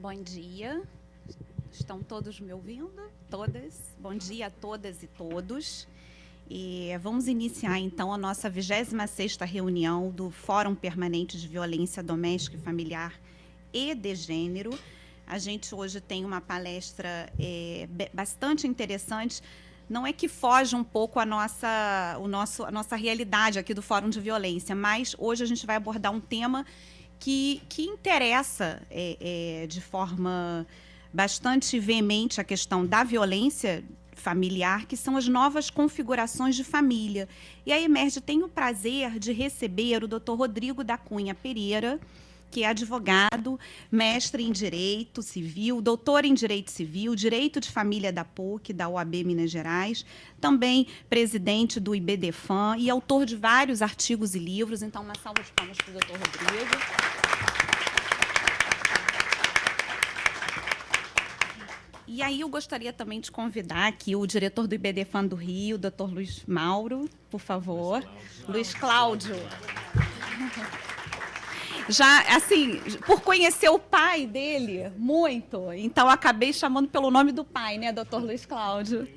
Bom dia, estão todos me ouvindo? Todas? Bom dia a todas e todos. Vamos iniciar, então, a nossa 26ª reunião do Fórum Permanente de Violência Doméstica e Familiar e de Gênero. A gente hoje tem uma palestra bastante interessante. Não é que foge um pouco a nossa realidade aqui do Fórum de Violência, mas hoje a gente vai abordar um tema que interessa de forma bastante veemente a questão da violência familiar, que são as novas configurações de família. E a Emerge tem o prazer de receber o Dr. Rodrigo da Cunha Pereira, que é advogado, mestre em Direito Civil, doutor em Direito Civil, Direito de Família da PUC, da UAB Minas Gerais, também presidente do IBDFAM e autor de vários artigos e livros. Então, uma salva de palmas para o doutor Rodrigo. E aí eu gostaria também de convidar aqui o diretor do IBDFAM do Rio, o doutor Luiz Mauro, por favor. Luiz Cláudio. Já, assim, por conhecer o pai dele muito, então acabei chamando pelo nome do pai, né, doutor Luiz Cláudio?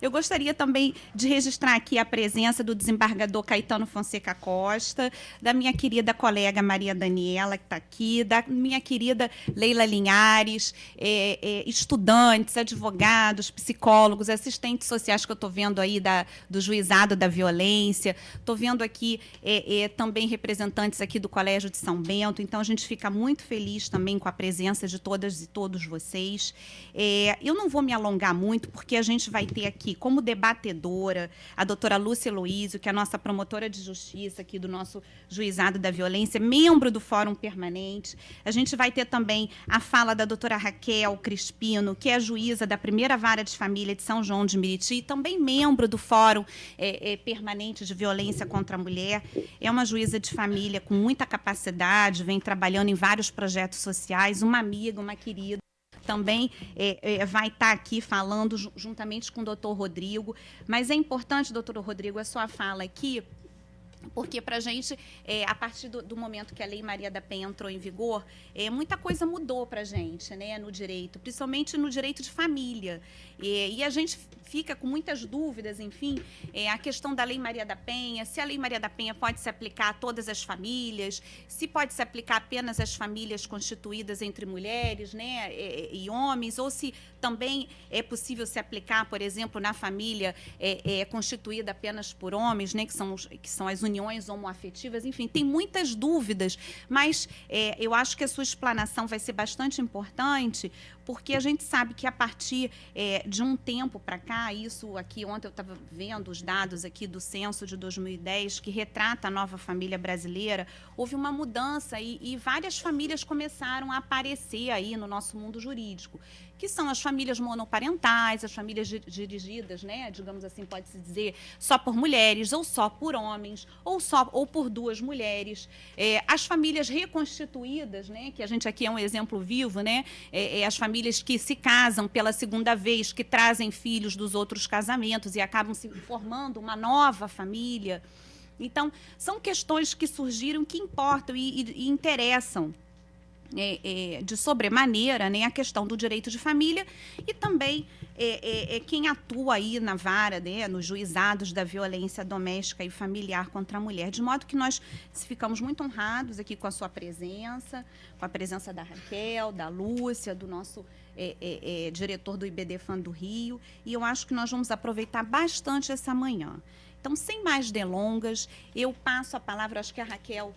Eu gostaria também de registrar aqui a presença do desembargador Caetano Fonseca Costa, da minha querida colega Maria Daniela, que está aqui, da minha querida Leila Linhares, estudantes, advogados, psicólogos, assistentes sociais que eu estou vendo aí do Juizado da Violência, estou vendo aqui também representantes aqui do Colégio de São Bento, então a gente fica muito feliz também com a presença de todas e todos vocês. Eu não vou me alongar muito, porque a gente vai ter aqui como debatedora a doutora Lúcia Luísio, que é a nossa promotora de justiça aqui do nosso Juizado da Violência, membro do Fórum Permanente. A gente vai ter também a fala da doutora Raquel Crispino, que é juíza da primeira vara de família de São João de Meriti, também membro do Fórum Permanente de Violência contra a Mulher. É uma juíza de família com muita capacidade, vem trabalhando em vários projetos sociais, uma amiga, uma querida. Também vai estar aqui falando juntamente com o doutor Rodrigo. Mas é importante, doutor Rodrigo, a sua fala aqui, porque para a gente, a partir do momento que a Lei Maria da Penha entrou em vigor, muita coisa mudou para a gente, né, no direito, principalmente no direito de família. E a gente fica com muitas dúvidas, enfim, a questão da Lei Maria da Penha, se a Lei Maria da Penha pode se aplicar a todas as famílias, se pode se aplicar apenas às famílias constituídas entre mulheres, né, e homens, ou se também é possível se aplicar, por exemplo, na família constituída apenas por homens, né, que são as uniões homoafetivas. Enfim, tem muitas dúvidas, mas eu acho que a sua explanação vai ser bastante importante, porque a gente sabe que a partir de um tempo para cá, isso aqui, ontem eu estava vendo os dados aqui do censo de 2010, que retrata a nova família brasileira, houve uma mudança e várias famílias começaram a aparecer aí no nosso mundo jurídico, que são as famílias monoparentais, as famílias dirigidas, né, digamos assim, pode-se dizer, só por mulheres, ou só por homens, ou por duas mulheres, as famílias reconstituídas, né, que a gente aqui é um exemplo vivo, né, as famílias que se casam pela segunda vez, que trazem filhos dos outros casamentos e acabam se formando uma nova família. Então, são questões que surgiram, que importam e interessam de sobremaneira, né, a questão do direito de família e também quem atua aí na vara, né, nos juizados da violência doméstica e familiar contra a mulher. De modo que nós ficamos muito honrados aqui com a sua presença, com a presença da Raquel, da Lúcia, do nosso diretor do IBDFAM do Rio, e eu acho que nós vamos aproveitar bastante essa manhã. Então, sem mais delongas, eu passo a palavra, acho que a Raquel,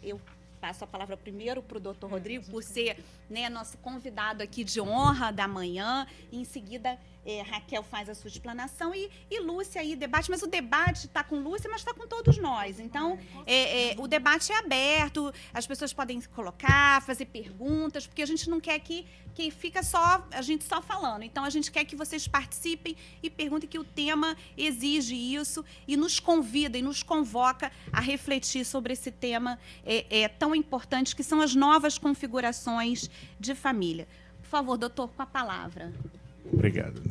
eu passo a palavra primeiro para o doutor Rodrigo, por ser, né, nosso convidado aqui de honra da manhã. Em seguida, Raquel faz a sua explanação e Lúcia aí debate, mas o debate está com Lúcia, mas está com todos nós. Então, o debate é aberto, as pessoas podem se colocar, fazer perguntas, porque a gente não quer que fica a gente só falando. Então, a gente quer que vocês participem e perguntem, que o tema exige isso e nos convida e nos convoca a refletir sobre esse tema tão importante, que são as novas configurações de família. Por favor, doutor, com a palavra. Obrigado.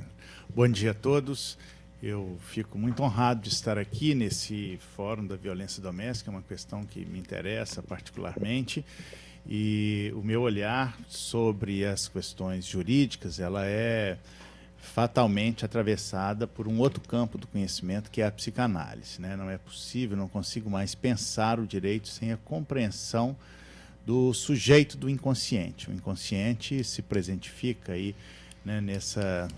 Bom dia a todos. Eu fico muito honrado de estar aqui nesse Fórum da Violência Doméstica, é uma questão que me interessa particularmente. E o meu olhar sobre as questões jurídicas, ela é fatalmente atravessada por um outro campo do conhecimento, que é a psicanálise, né? Não é possível, não consigo mais pensar o direito sem a compreensão do sujeito do inconsciente. O inconsciente se presentifica aí, né,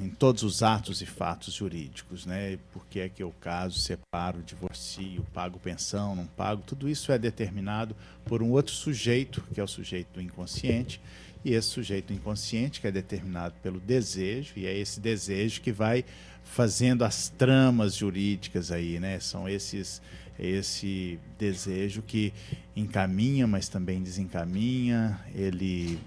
em todos os atos e fatos jurídicos, né? Por que é que eu caso, separo, divorcio, pago pensão, não pago? Tudo isso é determinado por um outro sujeito, que é o sujeito do inconsciente, e esse sujeito inconsciente, que é determinado pelo desejo, e é esse desejo que vai fazendo as tramas jurídicas aí, né? São esse desejo que encaminha, mas também desencaminha, ele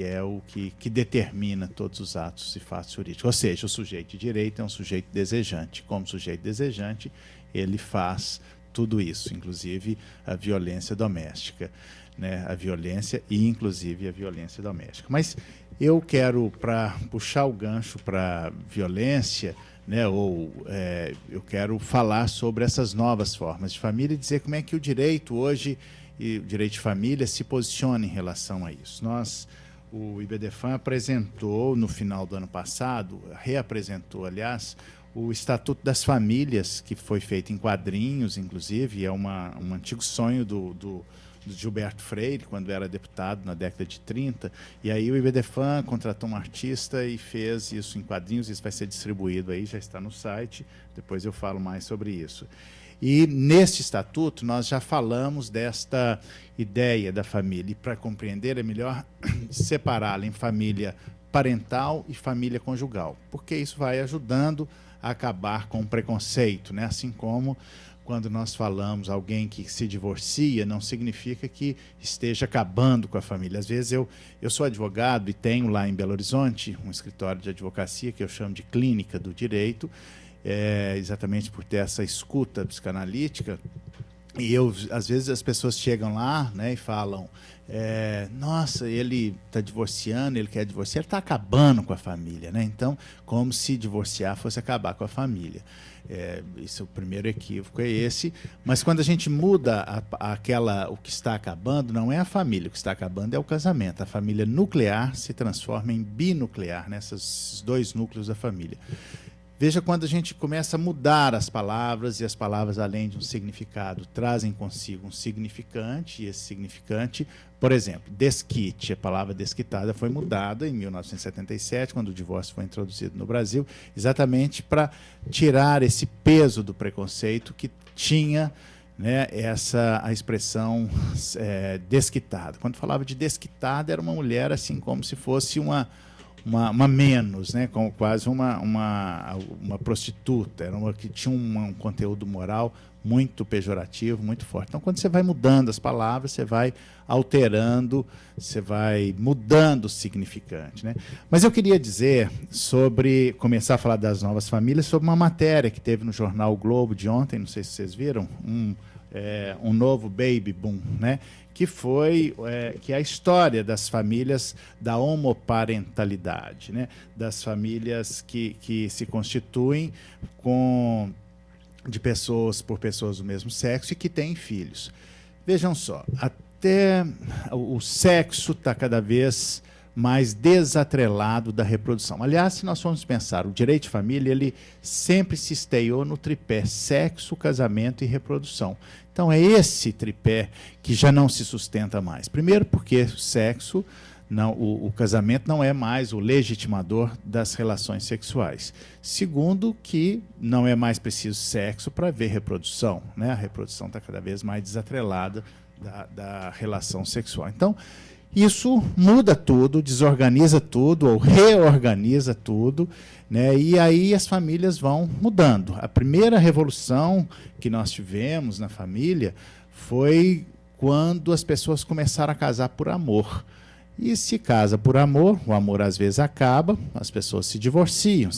é o que determina todos os atos e fatos jurídicos. Ou seja, o sujeito de direito é um sujeito desejante. Como sujeito desejante, ele faz tudo isso, inclusive a violência doméstica, né? A violência e, inclusive, a violência doméstica. Mas eu quero, para puxar o gancho para violência, né, eu quero falar sobre essas novas formas de família e dizer como é que o direito hoje, e o direito de família, se posiciona em relação a isso. O IBDFAM apresentou, no final do ano passado, reapresentou, aliás, o Estatuto das Famílias, que foi feito em quadrinhos, inclusive, é um antigo sonho do Gilberto Freire, quando era deputado, na década de 30, e aí o IBDFAM contratou um artista e fez isso em quadrinhos, isso vai ser distribuído aí, já está no site, depois eu falo mais sobre isso. E neste estatuto nós já falamos desta ideia da família, e para compreender é melhor separá-la em família parental e família conjugal, porque isso vai ajudando a acabar com o preconceito, né? Assim como quando nós falamos alguém que se divorcia, não significa que esteja acabando com a família. Às vezes eu sou advogado e tenho lá em Belo Horizonte um escritório de advocacia que eu chamo de clínica do direito, exatamente por ter essa escuta psicanalítica. E às vezes as pessoas chegam lá, né, e falam, nossa, ele está divorciando, ele quer divorciar, ele está acabando com a família, né? Então, como se divorciar fosse acabar com a família. O primeiro equívoco é esse, mas quando a gente muda o que está acabando, não é a família, o que está acabando é o casamento. A família nuclear se transforma em binuclear, né? Esses dois núcleos da família. Veja quando a gente começa a mudar as palavras, e as palavras, além de um significado, trazem consigo um significante, e esse significante, por exemplo, desquite, a palavra desquitada foi mudada em 1977, quando o divórcio foi introduzido no Brasil, exatamente para tirar esse peso do preconceito que tinha, né, a expressão desquitada. Quando falava de desquitada, era uma mulher assim como se fosse uma menos, né? Como quase uma prostituta, era uma que tinha um conteúdo moral muito pejorativo, muito forte. Então, quando você vai mudando as palavras, você vai alterando, você vai mudando o significante, né? Mas eu queria dizer começar a falar das novas famílias, sobre uma matéria que teve no jornal O Globo de ontem, não sei se vocês viram, um novo baby boom, né? Que é a história das famílias da homoparentalidade, né? Das famílias que se constituem por pessoas do mesmo sexo e que têm filhos. Vejam só, até o sexo está cada vez mais desatrelado da reprodução. Aliás, se nós formos pensar, o direito de família, ele sempre se esteiou no tripé sexo, casamento e reprodução. Então, é esse tripé que já não se sustenta mais. Primeiro, porque o casamento não é mais o legitimador das relações sexuais. Segundo, que não é mais preciso sexo para haver reprodução, né? A reprodução está cada vez mais desatrelada da relação sexual. Então, isso muda tudo, desorganiza tudo ou reorganiza tudo, né? E aí as famílias vão mudando. A primeira revolução que nós tivemos na família foi quando as pessoas começaram a casar por amor. E se casa por amor, o amor às vezes acaba, as pessoas se divorciam,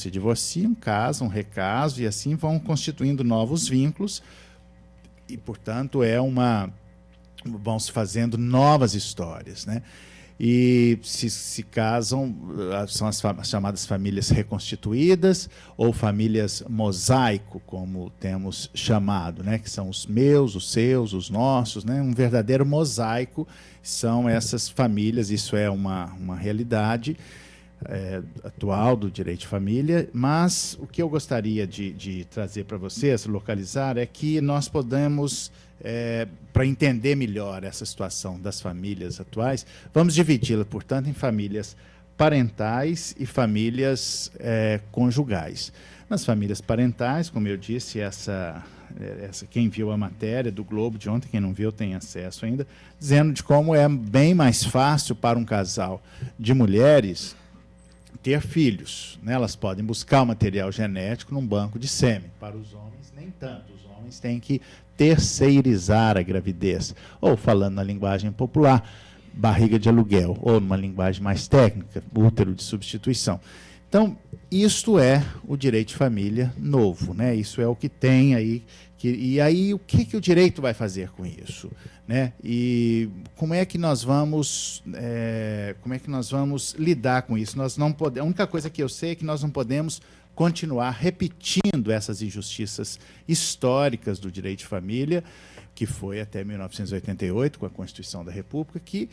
casam, recasam, e assim vão constituindo novos vínculos, e, portanto, vão se fazendo novas histórias, né? e se casam, são as chamadas famílias reconstituídas ou famílias mosaico, como temos chamado, né? Que são os meus, os seus, os nossos, né? Um verdadeiro mosaico são essas famílias, isso é uma realidade atual do direito de família, mas o que eu gostaria de trazer para vocês, localizar, é que nós podemos, para entender melhor essa situação das famílias atuais, vamos dividi-la, portanto, em famílias parentais e famílias conjugais. Nas famílias parentais, como eu disse, quem viu a matéria do Globo de ontem, quem não viu tem acesso ainda, dizendo de como é bem mais fácil para um casal de mulheres ter filhos, né? Elas podem buscar o material genético num banco de sêmen. Para os homens, nem tanto. Os homens têm que terceirizar a gravidez. Ou, falando na linguagem popular, barriga de aluguel. Ou, numa linguagem mais técnica, útero de substituição. Então, isto é o direito de família novo, né? Isso é o que tem aí. E aí, o que o direito vai fazer com isso, né? E como é que nós vamos lidar com isso? Nós não podemos, a única coisa que eu sei é que nós não podemos continuar repetindo essas injustiças históricas do direito de família, que foi até 1988, com a Constituição da República, que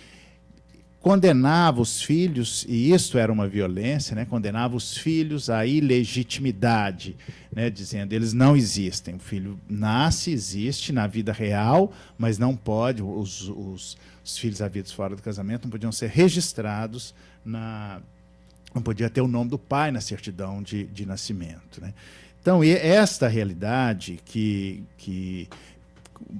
condenava os filhos, e isso era uma violência, né? Condenava os filhos à ilegitimidade, né? Dizendo eles não existem. O filho nasce, existe na vida real, mas não pode, os filhos havidos fora do casamento não podiam ser registrados, não podia ter o nome do pai na certidão de nascimento, né? Então, esta realidade que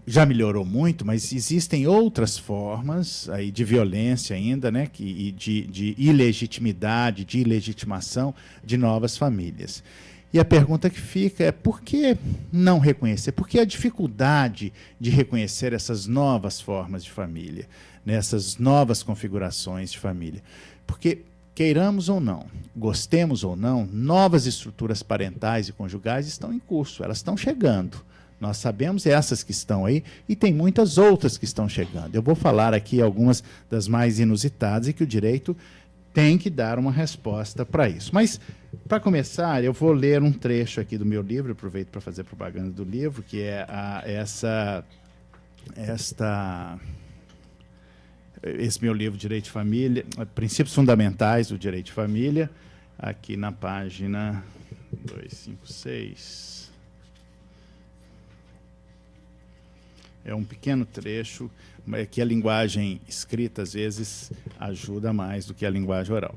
já melhorou muito, mas existem outras formas aí de violência ainda, né, de ilegitimidade, de ilegitimação de novas famílias. E a pergunta que fica é: por que não reconhecer? Por que a dificuldade de reconhecer essas novas formas de família, né, essas novas configurações de família? Porque, queiramos ou não, gostemos ou não, novas estruturas parentais e conjugais estão em curso, elas estão chegando. Nós sabemos essas que estão aí e tem muitas outras que estão chegando. Eu vou falar aqui algumas das mais inusitadas e que o direito tem que dar uma resposta para isso. Mas, para começar, eu vou ler um trecho aqui do meu livro, aproveito para fazer propaganda do livro, que é esse meu livro, Direito de Família, Princípios Fundamentais do Direito de Família, aqui na página 256. É um pequeno trecho, que a linguagem escrita, às vezes, ajuda mais do que a linguagem oral.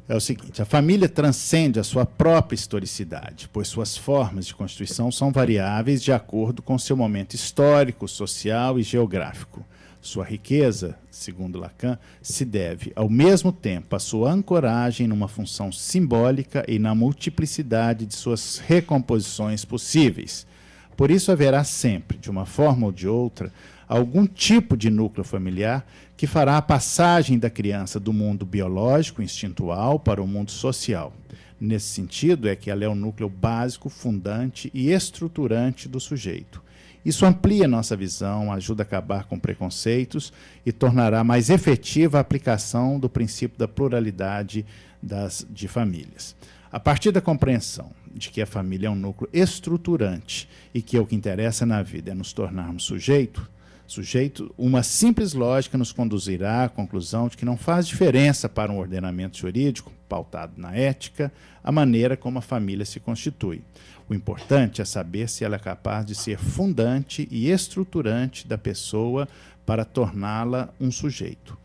É o seguinte: a família transcende a sua própria historicidade, pois suas formas de constituição são variáveis de acordo com seu momento histórico, social e geográfico. Sua riqueza, segundo Lacan, se deve, ao mesmo tempo, à sua ancoragem numa função simbólica e na multiplicidade de suas recomposições possíveis. Por isso haverá sempre, de uma forma ou de outra, algum tipo de núcleo familiar que fará a passagem da criança do mundo biológico, instintual, para o mundo social. Nesse sentido, é que ela é o núcleo básico, fundante e estruturante do sujeito. Isso amplia nossa visão, ajuda a acabar com preconceitos e tornará mais efetiva a aplicação do princípio da pluralidade de famílias. A partir da compreensão de que a família é um núcleo estruturante e que o que interessa na vida é nos tornarmos sujeito, uma simples lógica nos conduzirá à conclusão de que não faz diferença para um ordenamento jurídico, pautado na ética, a maneira como a família se constitui. O importante é saber se ela é capaz de ser fundante e estruturante da pessoa para torná-la um sujeito.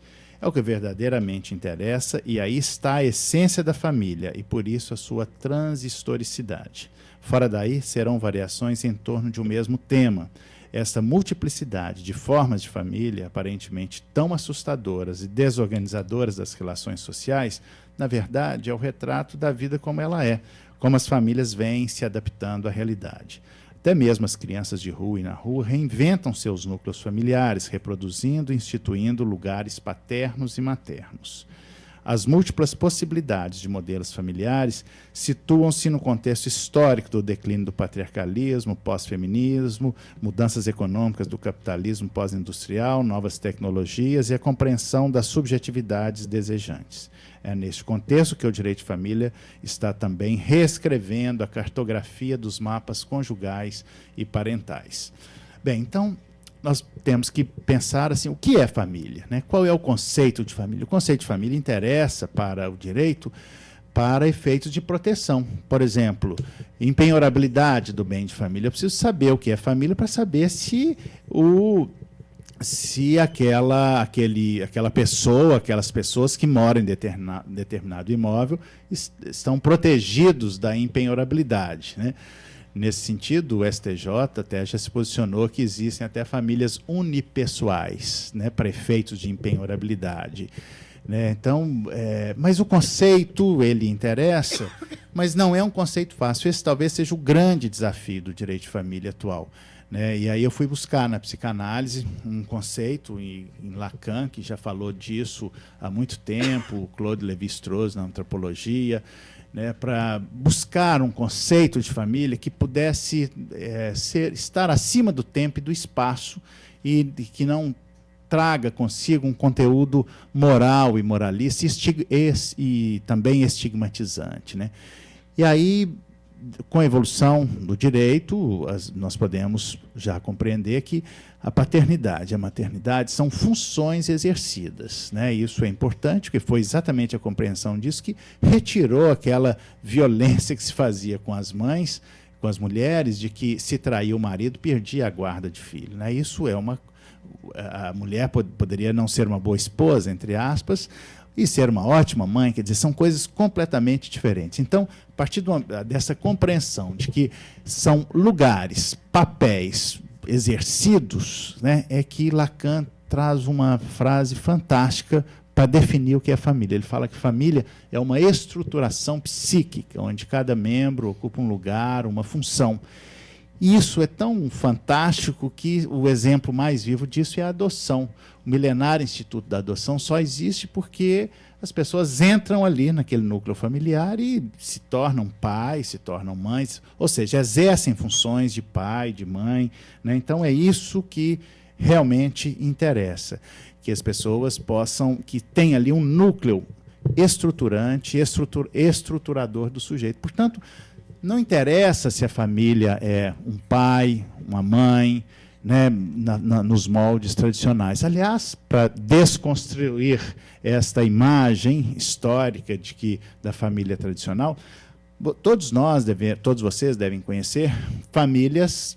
É o que verdadeiramente interessa, e aí está a essência da família, e por isso a sua transhistoricidade. Fora daí, serão variações em torno de um mesmo tema. Essa multiplicidade de formas de família, aparentemente tão assustadoras e desorganizadoras das relações sociais, na verdade, é o retrato da vida como ela é, como as famílias vêm se adaptando à realidade. Até mesmo as crianças de rua e na rua reinventam seus núcleos familiares, reproduzindo e instituindo lugares paternos e maternos. as múltiplas possibilidades de modelos familiares situam-se no contexto histórico do declínio do patriarcalismo, pós-feminismo, mudanças econômicas do capitalismo pós-industrial, novas tecnologias e a compreensão das subjetividades desejantes. É neste contexto que o direito de família está também reescrevendo a cartografia dos mapas conjugais e parentais. Bem, então, nós temos que pensar assim, o que é família, né? Qual é o conceito de família? O conceito de família interessa para o direito para efeitos de proteção. Por exemplo, empenhorabilidade do bem de família. Eu preciso saber o que é família para saber se aquela pessoa, aquelas pessoas que moram em determinado imóvel estão protegidos da empenhorabilidade, né? Nesse sentido, o STJ até já se posicionou que existem até famílias unipessoais, né, para efeitos de empenhorabilidade. Né? Então, mas o conceito, ele interessa, mas não é um conceito fácil. Esse talvez seja o grande desafio do direito de família atual. Né? E aí eu fui buscar na psicanálise um conceito em Lacan, que já falou disso há muito tempo, Claude Lévi-Strauss na antropologia, né, para buscar um conceito de família que pudesse estar acima do tempo e do espaço e que não traga consigo um conteúdo moral e moralista e também estigmatizante. Né? E aí, com a evolução do direito, nós podemos já compreender que a paternidade e a maternidade são funções exercidas. Né? Isso é importante, porque foi exatamente a compreensão disso que retirou aquela violência que se fazia com as mães, com as mulheres, de que se traía o marido, perdia a guarda de filho. Né? Isso é a mulher poderia não ser uma boa esposa, entre aspas, e ser uma ótima mãe, quer dizer, são coisas completamente diferentes. Então, a partir dessa compreensão de que são lugares, papéis exercidos, né, é que Lacan traz uma frase fantástica para definir o que é família. Ele fala que família é uma estruturação psíquica, onde cada membro ocupa um lugar, uma função. E isso é tão fantástico que o exemplo mais vivo disso é a adoção. O milenário Instituto da Adoção só existe porque as pessoas entram ali naquele núcleo familiar e se tornam pais, se tornam mães, ou seja, exercem funções de pai, de mãe. Né? Então, é isso que realmente interessa, que as pessoas possam, que tenham ali um núcleo estruturante, estruturador do sujeito. Portanto, não interessa se a família é um pai, uma mãe, né, nos moldes tradicionais. Aliás, para desconstruir esta imagem histórica da família tradicional, todos vocês devem conhecer famílias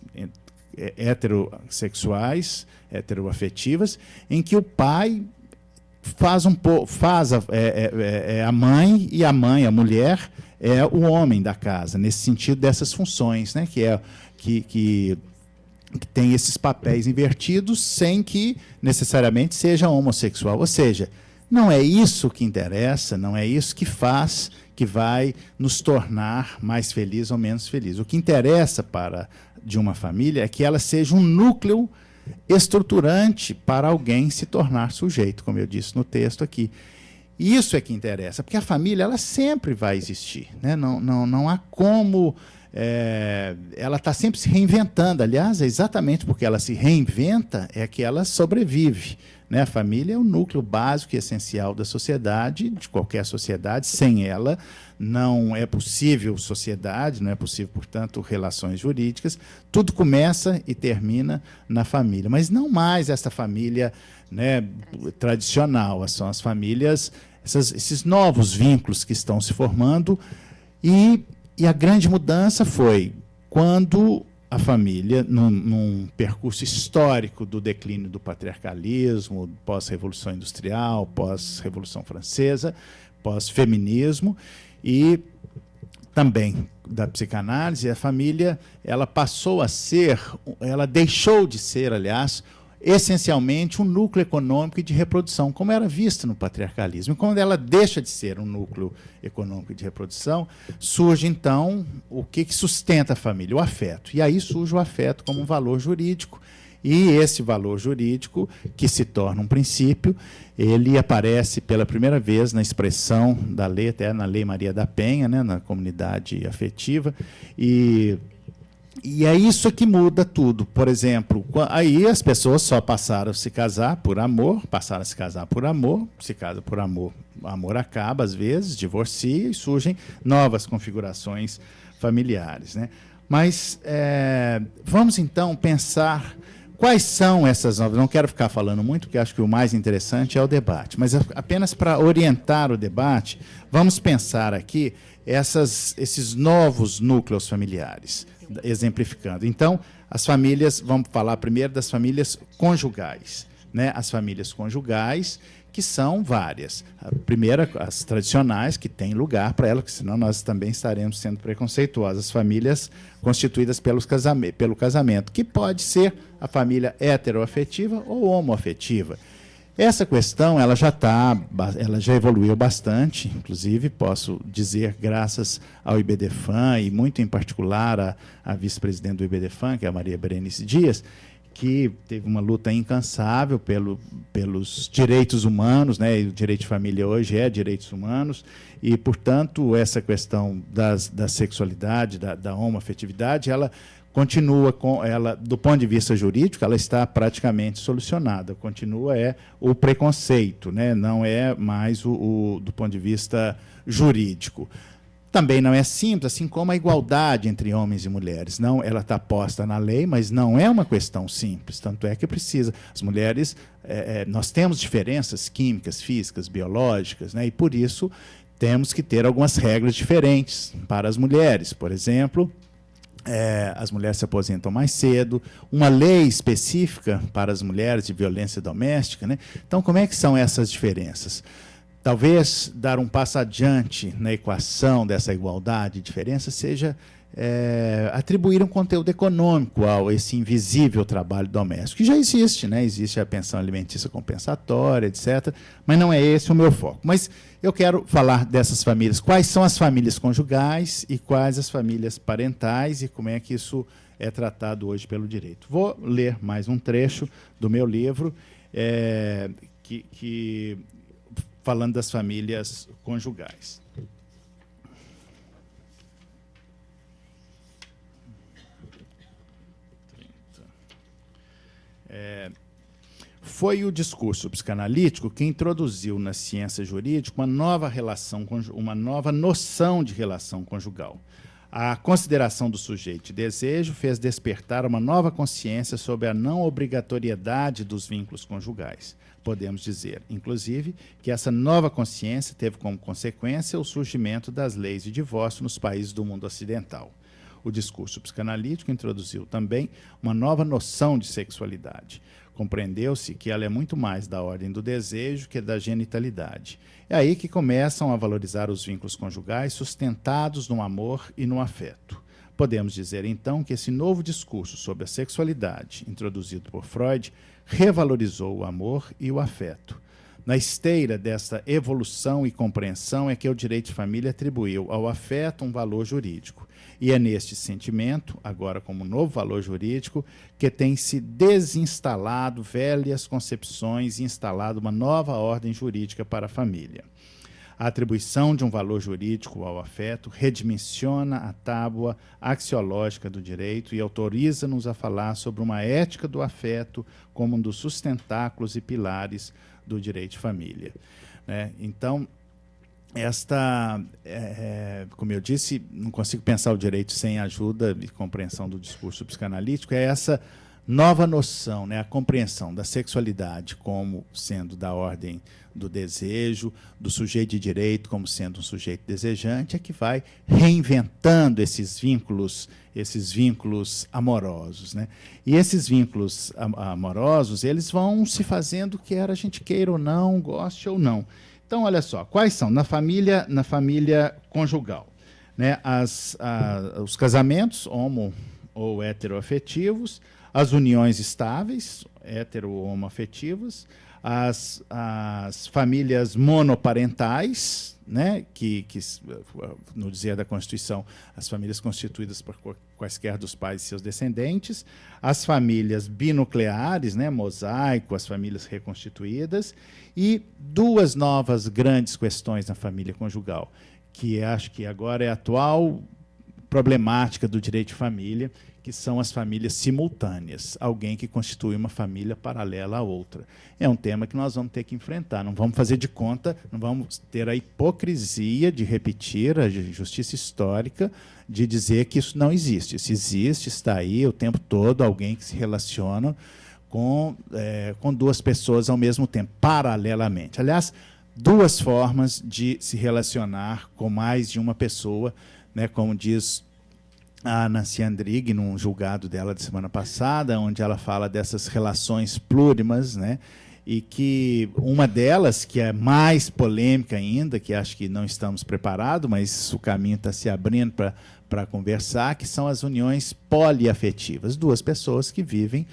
heterossexuais, heteroafetivas, em que o pai a mãe, e a mulher, é o homem da casa, nesse sentido dessas funções, né, que tem esses papéis invertidos sem que necessariamente seja homossexual. Ou seja, não é isso que interessa, não é isso que faz, que vai nos tornar mais felizes ou menos felizes. O que interessa de uma família é que ela seja um núcleo estruturante para alguém se tornar sujeito, como eu disse no texto aqui. Isso é que interessa, porque a família ela sempre vai existir. Né? Não há como... ela está sempre se reinventando. Aliás, é exatamente porque ela se reinventa é que ela sobrevive. Né? A família é o núcleo básico e essencial da sociedade, de qualquer sociedade. Sem ela, não é possível sociedade, não é possível, portanto, relações jurídicas. Tudo começa e termina na família. Mas não mais essa família, né, tradicional. São as famílias, esses novos vínculos que estão se formando. E a grande mudança foi quando a família, num percurso histórico do declínio do patriarcalismo, pós-Revolução Industrial, pós-Revolução Francesa, pós-feminismo, e também da psicanálise, a família ela deixou de ser, aliás, essencialmente um núcleo econômico e de reprodução, como era vista no patriarcalismo. E quando ela deixa de ser um núcleo econômico e de reprodução, surge, então, o que sustenta a família? O afeto. E aí surge o afeto como um valor jurídico. E esse valor jurídico, que se torna um princípio, ele aparece pela primeira vez na expressão da lei, até na Lei Maria da Penha, né, na comunidade afetiva, e é isso que muda tudo. Por exemplo, aí as pessoas só passaram a se casar por amor, se casa por amor, o amor acaba às vezes, divorcia e surgem novas configurações familiares, né? Mas vamos então pensar quais são essas novas. Não quero ficar falando muito, porque acho que o mais interessante é o debate, mas apenas para orientar o debate, vamos pensar aqui esses novos núcleos familiares, exemplificando. Então, as famílias, vamos falar primeiro das famílias conjugais, né? As famílias conjugais, que são várias. A primeira, as tradicionais, que tem lugar para elas, porque senão nós também estaremos sendo preconceituosos. As famílias constituídas pelo casamento, que pode ser a família heteroafetiva ou homoafetiva. Essa questão ela já evoluiu bastante, inclusive posso dizer, graças ao IBDFAN e muito em particular a vice-presidente do IBDFAN, que é a Maria Berenice Dias, que teve uma luta incansável pelos direitos humanos, né? E o direito de família hoje é direitos humanos, e, portanto, essa questão da sexualidade, da homoafetividade, ela continua do ponto de vista jurídico, ela está praticamente solucionada. Continua o preconceito, né? Não é mais do ponto de vista jurídico. Também não é simples, assim como a igualdade entre homens e mulheres. Não, ela está posta na lei, mas não é uma questão simples. Tanto é que precisa. As mulheres, nós temos diferenças químicas, físicas, biológicas, né? E por isso temos que ter algumas regras diferentes para as mulheres. Por exemplo, as mulheres se aposentam mais cedo, uma lei específica para as mulheres de violência doméstica, né? Então, como é que são essas diferenças? Talvez dar um passo adiante na equação dessa igualdade e diferença seja atribuir um conteúdo econômico a esse invisível trabalho doméstico, que já existe, né? Existe a pensão alimentícia compensatória, etc., mas não é esse o meu foco. Mas eu quero falar dessas famílias, quais são as famílias conjugais e quais as famílias parentais e como é que isso é tratado hoje pelo direito. Vou ler mais um trecho do meu livro, falando das famílias conjugais. Foi o discurso psicanalítico que introduziu na ciência jurídica uma nova noção de relação conjugal. A consideração do sujeito de desejo fez despertar uma nova consciência sobre a não obrigatoriedade dos vínculos conjugais. Podemos dizer, inclusive, que essa nova consciência teve como consequência o surgimento das leis de divórcio nos países do mundo ocidental. O discurso psicanalítico introduziu também uma nova noção de sexualidade. Compreendeu-se que ela é muito mais da ordem do desejo que da genitalidade. É aí que começam a valorizar os vínculos conjugais sustentados no amor e no afeto. Podemos dizer, então, que esse novo discurso sobre a sexualidade, introduzido por Freud, revalorizou o amor e o afeto. Na esteira dessa evolução e compreensão é que o direito de família atribuiu ao afeto um valor jurídico. E é neste sentimento, agora como novo valor jurídico, que tem se desinstalado velhas concepções e instalado uma nova ordem jurídica para a família. A atribuição de um valor jurídico ao afeto redimensiona a tábua axiológica do direito e autoriza-nos a falar sobre uma ética do afeto como um dos sustentáculos e pilares do direito de família. Então, como eu disse, não consigo pensar o direito sem ajuda e compreensão do discurso psicanalítico, é essa nova noção, né, a compreensão da sexualidade como sendo da ordem do desejo, do sujeito de direito como sendo um sujeito desejante, é que vai reinventando esses vínculos amorosos, né? E esses vínculos amorosos, eles vão se fazendo quer a gente queira ou não, goste ou não. Então, olha só, quais são? Na família conjugal, né? Os casamentos homo ou heteroafetivos, as uniões estáveis, hetero ou homoafetivas, as famílias monoparentais, né, que no dizer da Constituição, as famílias constituídas por quaisquer dos pais e seus descendentes, as famílias binucleares, né, mosaico, as famílias reconstituídas, e duas novas grandes questões na família conjugal, que acho que agora é a atual problemática do direito de família, que são as famílias simultâneas, alguém que constitui uma família paralela à outra. É um tema que nós vamos ter que enfrentar, não vamos fazer de conta, não vamos ter a hipocrisia de repetir a justiça histórica, de dizer que isso não existe. Isso existe, está aí o tempo todo, alguém que se relaciona com duas pessoas ao mesmo tempo, paralelamente. Aliás, duas formas de se relacionar com mais de uma pessoa, né, como diz a Nancy Andrighi, num julgado dela de semana passada, onde ela fala dessas relações plurimas, né, e que uma delas, que é mais polêmica ainda, que acho que não estamos preparados, mas o caminho está se abrindo para conversar, que são as uniões poliafetivas. Duas pessoas que vivem,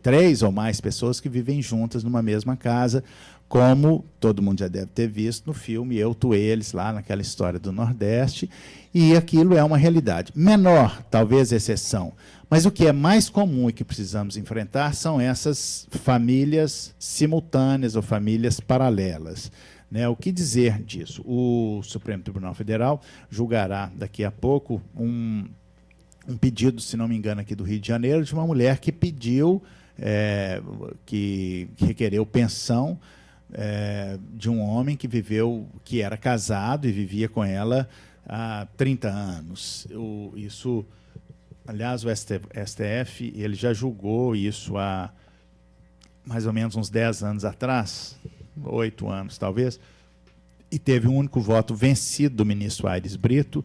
três ou mais pessoas que vivem juntas numa mesma casa, como todo mundo já deve ter visto no filme Eu, Tu, Eles, lá naquela história do Nordeste, e aquilo é uma realidade. Menor, talvez exceção, mas o que é mais comum e que precisamos enfrentar são essas famílias simultâneas ou famílias paralelas. Né? O que dizer disso? O Supremo Tribunal Federal julgará daqui a pouco um pedido, se não me engano, aqui do Rio de Janeiro, de uma mulher que pediu, que requereu pensão de um homem que era casado e vivia com ela há 30 anos. Aliás, o STF ele já julgou isso há mais ou menos uns 10 anos atrás, 8 anos talvez, e teve um único voto vencido do ministro Aires Brito,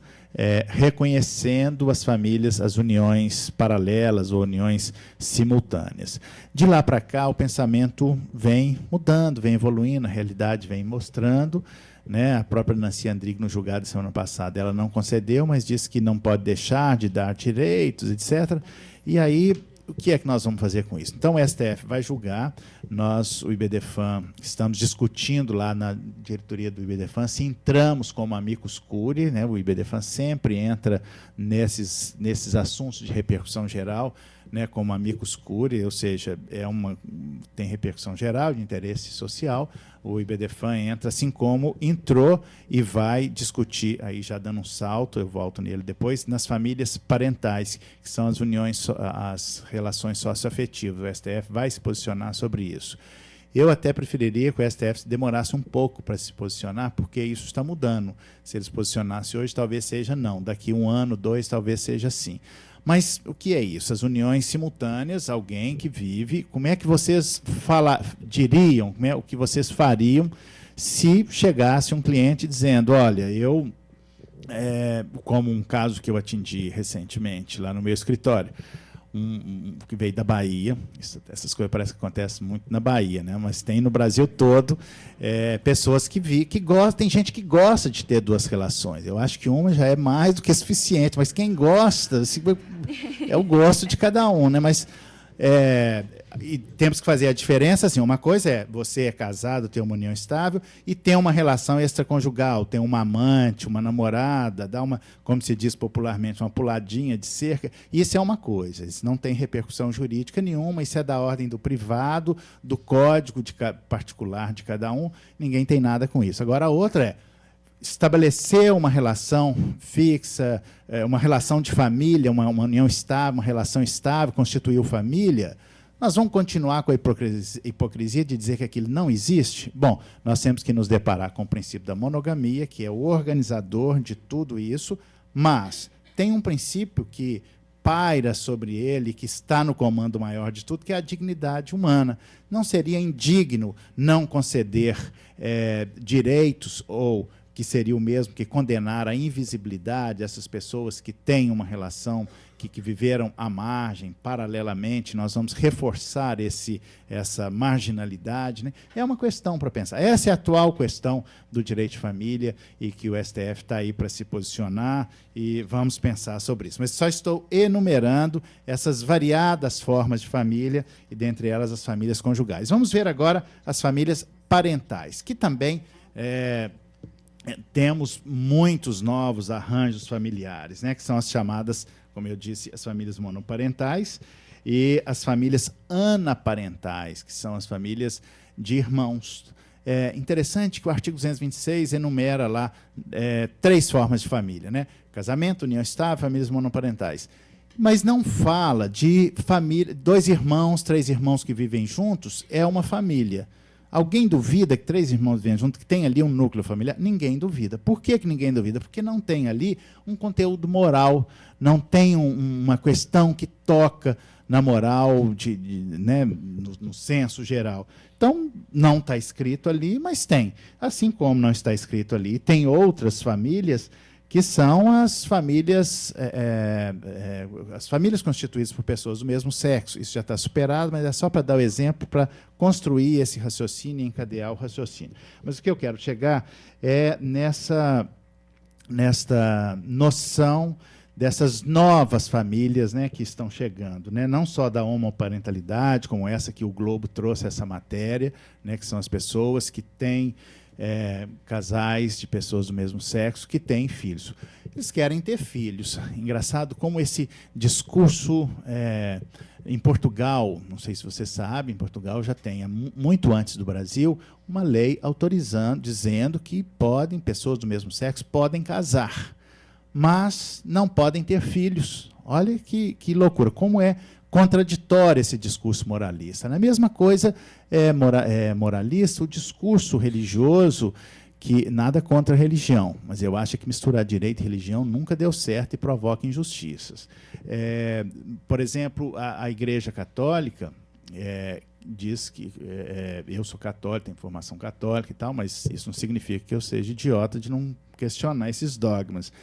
reconhecendo as famílias, as uniões paralelas ou uniões simultâneas. De lá para cá, o pensamento vem mudando, vem evoluindo, a realidade vem mostrando. Né? A própria Nancy Andrighi, no julgado da semana passada, ela não concedeu, mas disse que não pode deixar de dar direitos, etc. E aí, o que é que nós vamos fazer com isso? Então, o STF vai julgar, nós, o IBDFAN, estamos discutindo lá na diretoria do IBDFAN, se entramos como amicus curiae, né? O IBDFAN sempre entra nesses assuntos de repercussão geral, né, como amicus curiae, ou seja, tem repercussão geral, de interesse social. O IBDFAN entra, assim como entrou e vai discutir, aí já dando um salto, eu volto nele depois, nas famílias parentais, que são as uniões, as relações socioafetivas. O STF vai se posicionar sobre isso. Eu até preferiria que o STF demorasse um pouco para se posicionar, porque isso está mudando. Se ele se posicionasse hoje, talvez seja não. Daqui 1 ano, 2, talvez seja sim. Mas o que é isso? As uniões simultâneas, alguém que vive, como é que vocês diriam, o que vocês fariam se chegasse um cliente dizendo, olha, como um caso que eu atendi recentemente lá no meu escritório, que veio da Bahia, essas coisas parecem que acontecem muito na Bahia, né? Mas tem no Brasil todo pessoas que gostam, tem gente que gosta de ter duas relações. Eu acho que uma já é mais do que suficiente, mas quem gosta, é o gosto de cada um, né? Mas e temos que fazer a diferença, assim, uma coisa é você é casado, tem uma união estável e tem uma relação extraconjugal, tem uma amante, uma namorada, dá uma, como se diz popularmente, uma puladinha de cerca. Isso é uma coisa, isso não tem repercussão jurídica nenhuma, isso é da ordem do privado, do código particular de cada um, ninguém tem nada com isso. Agora, a outra é estabelecer uma relação fixa, uma relação de família, uma união estável, uma relação estável, constituiu família. Nós vamos continuar com a hipocrisia de dizer que aquilo não existe? Bom, nós temos que nos deparar com o princípio da monogamia, que é o organizador de tudo isso, mas tem um princípio que paira sobre ele, que está no comando maior de tudo, que é a dignidade humana. Não seria indigno não conceder direitos ou que seria o mesmo que condenar a invisibilidade dessas pessoas que têm uma relação que viveram à margem, paralelamente, nós vamos reforçar essa marginalidade, né? É uma questão para pensar. Essa é a atual questão do direito de família e que o STF está aí para se posicionar e vamos pensar sobre isso. Mas só estou enumerando essas variadas formas de família e, dentre elas, as famílias conjugais. Vamos ver agora as famílias parentais, que também temos muitos novos arranjos familiares, né, que são as chamadas, como eu disse, as famílias monoparentais e as famílias anaparentais, que são as famílias de irmãos. É interessante que o artigo 226 enumera lá 3 formas de família, né? Casamento, união estável, famílias monoparentais. Mas não fala de família, 2 irmãos, 3 irmãos que vivem juntos, é uma família. Alguém duvida que 3 irmãos vivem juntos, que tem ali um núcleo familiar? Ninguém duvida. Por que ninguém duvida? Porque não tem ali um conteúdo moral, não tem uma questão que toca na moral, né, no senso geral. Então, não está escrito ali, mas tem. Assim como não está escrito ali, tem outras famílias que são as famílias constituídas por pessoas do mesmo sexo. Isso já está superado, mas é só para dar o exemplo, para construir esse raciocínio e encadear o raciocínio. Mas o que eu quero chegar é nesta noção dessas novas famílias, né, que estão chegando, né, não só da homoparentalidade, como essa que o Globo trouxe essa matéria, né, que são as pessoas que têm casais de pessoas do mesmo sexo que têm filhos. Eles querem ter filhos. Engraçado como esse discurso em Portugal, não sei se você sabe, em Portugal já tem, muito antes do Brasil, uma lei autorizando, dizendo que pessoas do mesmo sexo podem casar, mas não podem ter filhos. Olha que loucura, como é contraditório esse discurso moralista. A mesma coisa moralista, o discurso religioso, que nada contra a religião, mas eu acho que misturar direito e religião nunca deu certo e provoca injustiças. Por exemplo, a Igreja Católica diz que eu sou católico, tenho formação católica e tal, mas isso não significa que eu seja idiota de não questionar esses dogmas.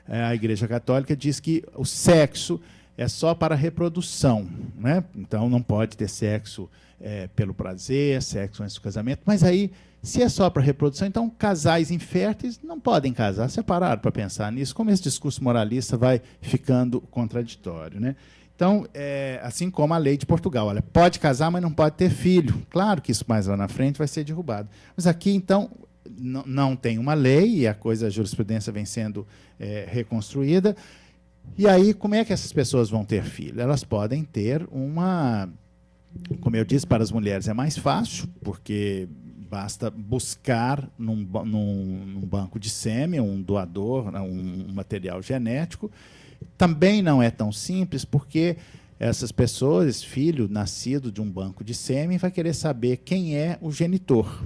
A Igreja Católica diz que o sexo é só para reprodução, né? Então não pode ter sexo pelo prazer, sexo antes do casamento, mas aí, se é só para reprodução, então casais inférteis não podem casar. Separaram para pensar nisso, como esse discurso moralista vai ficando contraditório, né? Então, assim como a lei de Portugal, olha, pode casar, mas não pode ter filho. Claro que isso mais lá na frente vai ser derrubado. Mas aqui, então, não tem uma lei, e a jurisprudência vem sendo reconstruída. E aí, como é que essas pessoas vão ter filho? Elas podem ter como eu disse, para as mulheres é mais fácil, porque basta buscar num banco de sêmen, um doador, um material genético. Também não é tão simples, porque essas pessoas, filho nascido de um banco de sêmen, vai querer saber quem é o genitor.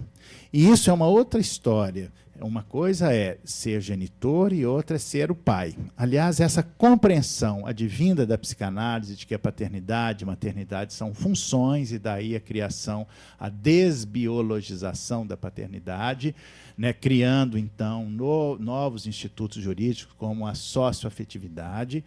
E isso é uma outra história. Uma coisa é ser genitor e outra é ser o pai. Aliás, essa compreensão advinda da psicanálise de que a paternidade e maternidade são funções, e daí a criação, a desbiologização da paternidade, né, criando, então, novos institutos jurídicos, como a socioafetividade.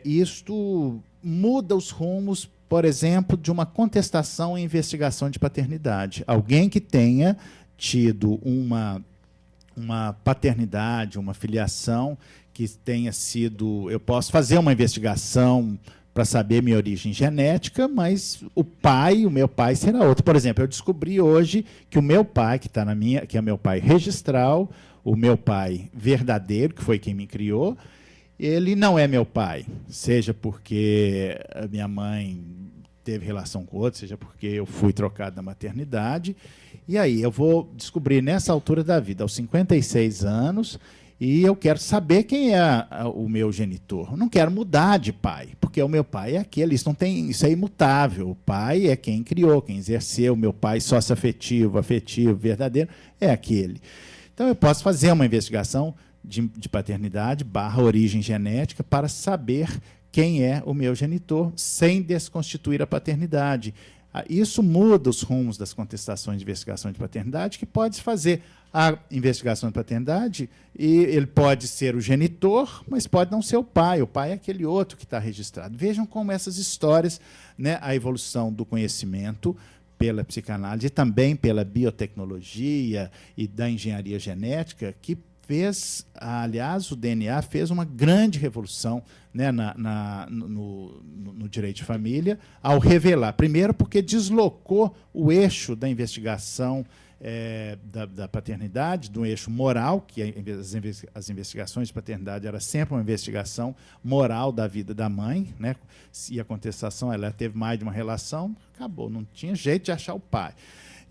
Isto muda os rumos, por exemplo, de uma contestação e investigação de paternidade. Alguém que tenha tido uma paternidade, uma filiação que tenha sido... Eu posso fazer uma investigação para saber minha origem genética, mas o meu pai será outro. Por exemplo, eu descobri hoje que o meu pai, que é meu pai registral, o meu pai verdadeiro, que foi quem me criou, ele não é meu pai, seja porque a minha mãe teve relação com outro, seja porque eu fui trocado da maternidade. E aí eu vou descobrir nessa altura da vida, aos 56 anos, e eu quero saber quem é o meu genitor. Eu não quero mudar de pai, porque o meu pai é aquele, isso é imutável. O pai é quem criou, quem exerceu. O meu pai socioafetivo, afetivo, verdadeiro, é aquele. Então eu posso fazer uma investigação de paternidade / origem genética para saber quem é o meu genitor, sem desconstituir a paternidade. Isso muda os rumos das contestações de investigação de paternidade, que pode fazer a investigação de paternidade, e ele pode ser o genitor, mas pode não ser o pai é aquele outro que está registrado. Vejam como essas histórias, né, a evolução do conhecimento pela psicanálise e também pela biotecnologia e da engenharia genética, que fez, aliás, o DNA fez uma grande revolução, né, no direito de família, ao revelar, primeiro porque deslocou o eixo da investigação da paternidade, do eixo moral, que as investigações de paternidade era sempre uma investigação moral da vida da mãe, né? Se a contestação ela teve mais de uma relação, acabou, não tinha jeito de achar o pai.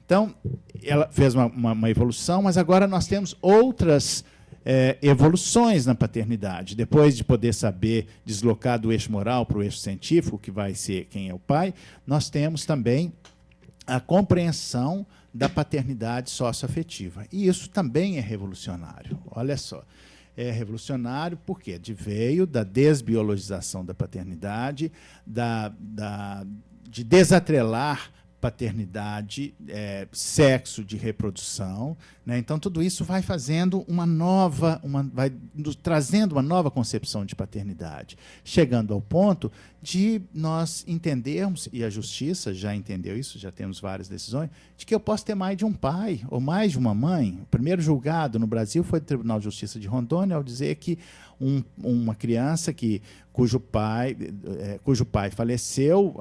Então, ela fez uma evolução, mas agora nós temos outras evoluções na paternidade. Depois de poder saber deslocar do eixo moral para o eixo científico, que vai ser quem é o pai, nós temos também a compreensão da paternidade socioafetiva. E isso também é revolucionário. Olha só, é revolucionário porque veio da desbiologização da paternidade, de desatrelar paternidade, sexo de reprodução, né? Então tudo isso vai fazendo vai trazendo uma nova concepção de paternidade, chegando ao ponto de nós entendermos, e a justiça já entendeu isso, já temos várias decisões, de que eu posso ter mais de um pai ou mais de uma mãe. O primeiro julgado no Brasil foi do Tribunal de Justiça de Rondônia, ao dizer que uma criança cujo pai faleceu,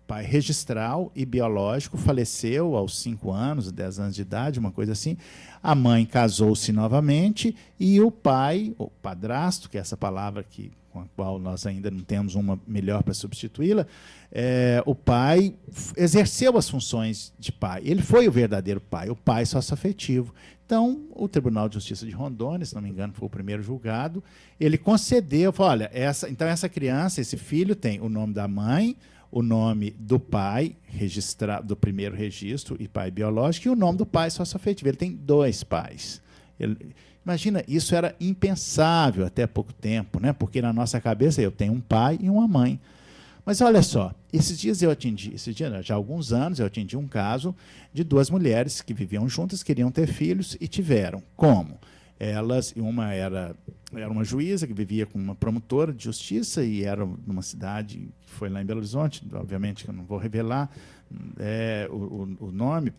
pai registral e biológico, faleceu aos 5 anos, 10 anos de idade, uma coisa assim. A mãe casou-se novamente e o pai, o padrasto, que é essa palavra com a qual nós ainda não temos uma melhor para substituí-la, o pai exerceu as funções de pai. Ele foi o verdadeiro pai, o pai socioafetivo. Então, o Tribunal de Justiça de Rondônia, se não me engano, foi o primeiro julgado, ele concedeu, falou, olha, essa criança, esse filho tem o nome da mãe, o nome do pai, registrado do primeiro registro, e pai biológico, e o nome do pai socioafetivo. Ele tem 2 pais. Imagina, isso era impensável até pouco tempo, né? Porque na nossa cabeça eu tenho um pai e uma mãe. Mas olha só, já há alguns anos, eu atendi um caso de 2 mulheres que viviam juntas, queriam ter filhos e tiveram. Como? Uma era uma juíza que vivia com uma promotora de justiça e era numa cidade que foi lá em Belo Horizonte, obviamente que eu não vou revelar o nome,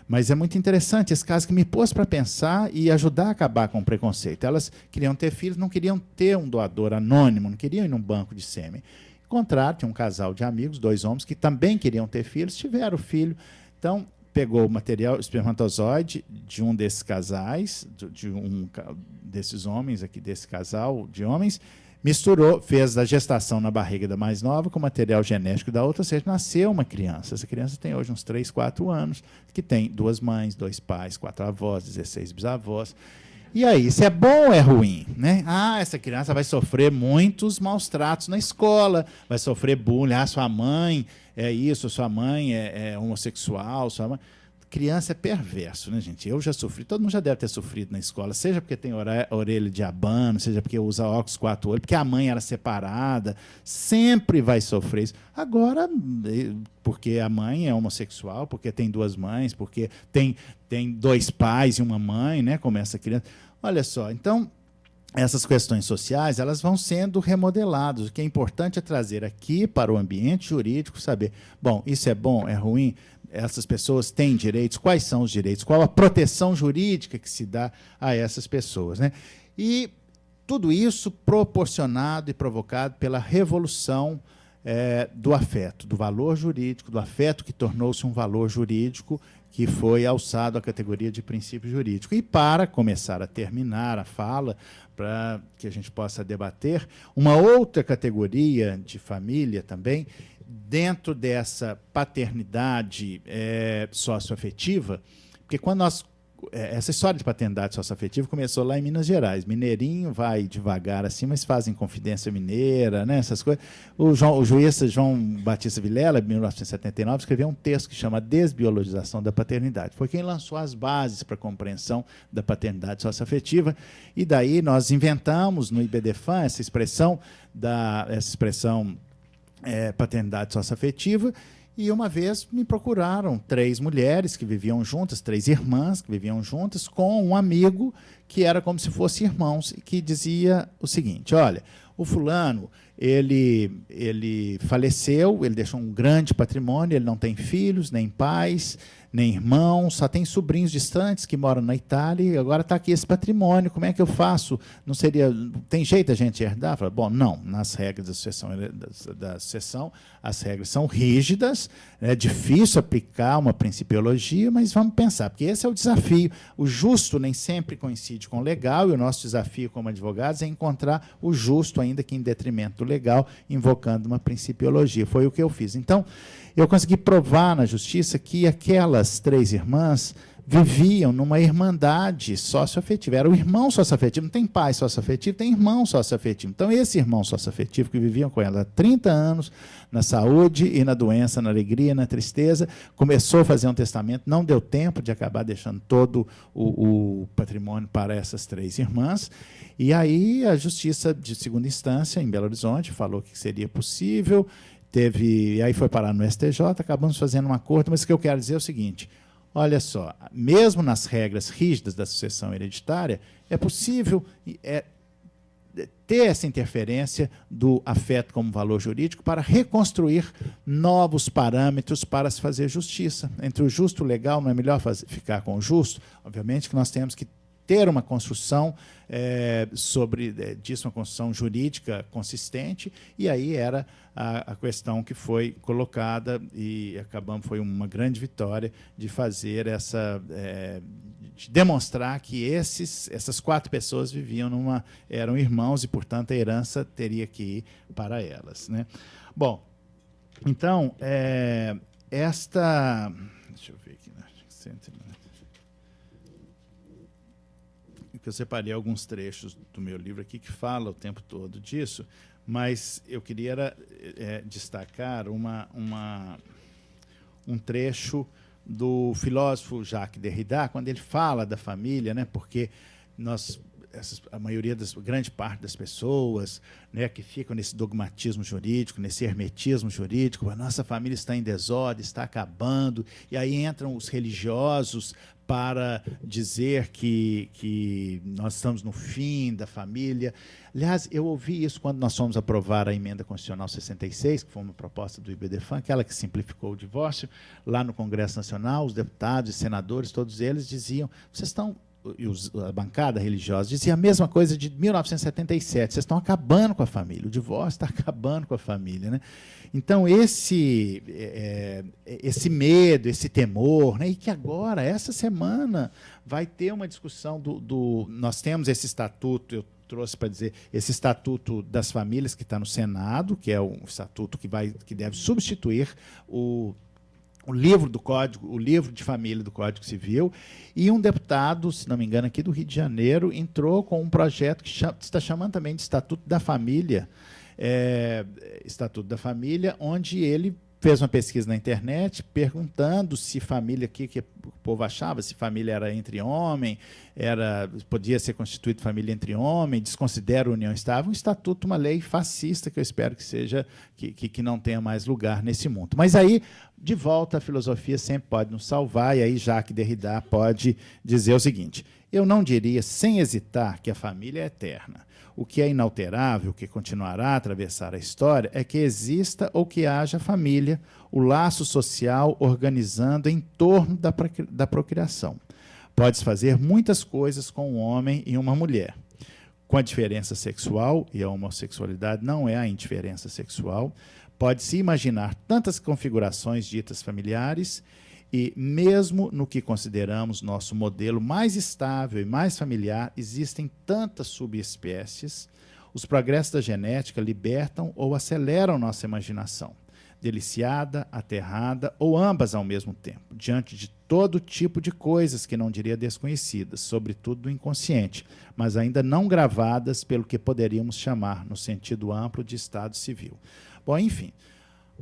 mas é muito interessante esse caso que me pôs para pensar e ajudar a acabar com o preconceito. Elas queriam ter filhos, não queriam ter um doador anônimo, não queriam ir num banco de sêmen. Contrário, tinha um casal de amigos, 2 homens, que também queriam ter filhos, tiveram filho. Então, pegou o material espermatozoide de um desses casais, desses homens aqui, desse casal de homens, misturou, fez a gestação na barriga da mais nova com o material genético da outra, ou seja, nasceu uma criança. Essa criança tem hoje uns 3, 4 anos, que tem 2 mães, 2 pais, 4 avós, 16 bisavós. E aí, isso é bom ou é ruim? Né? Essa criança vai sofrer muitos maus tratos na escola, vai sofrer bullying, sua mãe é isso, sua mãe é homossexual, sua mãe... Criança é perverso, né, gente? Eu já sofri, todo mundo já deve ter sofrido na escola, seja porque tem orelha de abano, seja porque usa óculos 4 olhos, porque a mãe era separada, sempre vai sofrer isso. Agora, porque a mãe é homossexual, porque tem 2 mães, porque tem 2 pais e uma mãe, né, como essa criança. Olha só, então, essas questões sociais, elas vão sendo remodeladas. O que é importante é trazer aqui para o ambiente jurídico, saber, bom, isso é bom, é ruim? Essas pessoas têm direitos, quais são os direitos, qual a proteção jurídica que se dá a essas pessoas, né? E tudo isso proporcionado e provocado pela revolução do afeto, do valor jurídico, do afeto que tornou-se um valor jurídico que foi alçado à categoria de princípio jurídico. E para começar a terminar a fala, para que a gente possa debater, uma outra categoria de família também, dentro dessa paternidade socioafetiva, porque quando essa história de paternidade socioafetiva começou lá em Minas Gerais. Mineirinho vai devagar assim, mas fazem Confidência Mineira, né, essas coisas. O juiz João Batista Vilela, em 1979, escreveu um texto que chama Desbiologização da Paternidade. Foi quem lançou as bases para a compreensão da paternidade socioafetiva. E daí nós inventamos no IBDFAN essa expressão paternidade socioafetiva. E uma vez me procuraram 3 mulheres que viviam juntas, 3 irmãs que viviam juntas, com um amigo que era como se fossem irmãos, e que dizia o seguinte: olha, o fulano, ele faleceu, ele deixou um grande patrimônio, ele não tem filhos, nem pais, nem irmãos, só tem sobrinhos distantes que moram na Itália, e agora está aqui esse patrimônio, como é que eu faço? Não seria, tem jeito a gente herdar? Fala, bom, não, nas regras da sucessão, as regras são rígidas, é difícil aplicar uma principiologia, mas vamos pensar, porque esse é o desafio. O justo nem sempre coincide com o legal, e o nosso desafio como advogados é encontrar o justo, ainda que em detrimento do legal, invocando uma principiologia. Foi o que eu fiz. Então, eu consegui provar na justiça que aquelas 3 irmãs viviam numa irmandade socioafetiva. Era o irmão socioafetivo, não tem pai socioafetivo, tem irmão socioafetivo. Então, esse irmão socioafetivo que viviam com ela há 30 anos, na saúde e na doença, na alegria, na tristeza, começou a fazer um testamento, não deu tempo de acabar deixando todo o patrimônio para essas 3 irmãs, e aí a justiça de segunda instância, em Belo Horizonte, falou que seria possível, e aí foi parar no STJ, acabamos fazendo um acordo, mas o que eu quero dizer é o seguinte: olha só, mesmo nas regras rígidas da sucessão hereditária, é possível ter essa interferência do afeto como valor jurídico para reconstruir novos parâmetros para se fazer justiça. Entre o justo e o legal, não é melhor ficar com o justo? Obviamente que nós temos que ter uma construção disso, uma construção jurídica consistente, e aí era a questão que foi colocada, e foi uma grande vitória de fazer de demonstrar que essas 4 pessoas eram irmãos, e, portanto, a herança teria que ir para elas, né? Bom, então, deixa eu ver aqui, né? Eu separei alguns trechos do meu livro aqui que fala o tempo todo disso, mas eu queria destacar um trecho do filósofo Jacques Derrida, quando ele fala da família, né, porque grande parte das pessoas, né, que ficam nesse dogmatismo jurídico, nesse hermetismo jurídico, a nossa família está em desordem, está acabando, e aí entram os religiosos para dizer que nós estamos no fim da família. Aliás, eu ouvi isso quando nós fomos aprovar a Emenda Constitucional 66, que foi uma proposta do IBDFAN, aquela que simplificou o divórcio, lá no Congresso Nacional, os deputados e senadores, todos eles diziam, a bancada religiosa dizia a mesma coisa de 1977, vocês estão acabando com a família, o divórcio está acabando com a família, né? Então, esse medo, esse temor, né? E que agora, essa semana, vai ter uma discussão nós temos esse estatuto, eu trouxe para dizer, esse Estatuto das Famílias que está no Senado, que é um estatuto que deve substituir o livro do Código, o livro de família do Código Civil, e um deputado, se não me engano, aqui do Rio de Janeiro, entrou com um projeto que está chamando também de Estatuto da Família, Estatuto da Família, onde ele fez uma pesquisa na internet perguntando se família, que o povo achava, se família era entre homem, podia ser constituída família entre homem, desconsidera a união estável, um estatuto, uma lei fascista, que eu espero que seja, que não tenha mais lugar nesse mundo. Mas aí, de volta, a filosofia sempre pode nos salvar, e aí Jacques Derrida pode dizer o seguinte: eu não diria, sem hesitar, que a família é eterna. O que é inalterável, o que continuará a atravessar a história, é que exista ou que haja família, o laço social organizando em torno da procriação. Pode-se fazer muitas coisas com um homem e uma mulher. Com a diferença sexual, e a homossexualidade não é a indiferença sexual, pode-se imaginar tantas configurações ditas familiares, e mesmo no que consideramos nosso modelo mais estável e mais familiar, existem tantas subespécies. Os progressos da genética libertam ou aceleram nossa imaginação, deliciada, aterrada ou ambas ao mesmo tempo, diante de todo tipo de coisas que não diria desconhecidas, sobretudo do inconsciente, mas ainda não gravadas pelo que poderíamos chamar, no sentido amplo, de estado civil. Bom, enfim,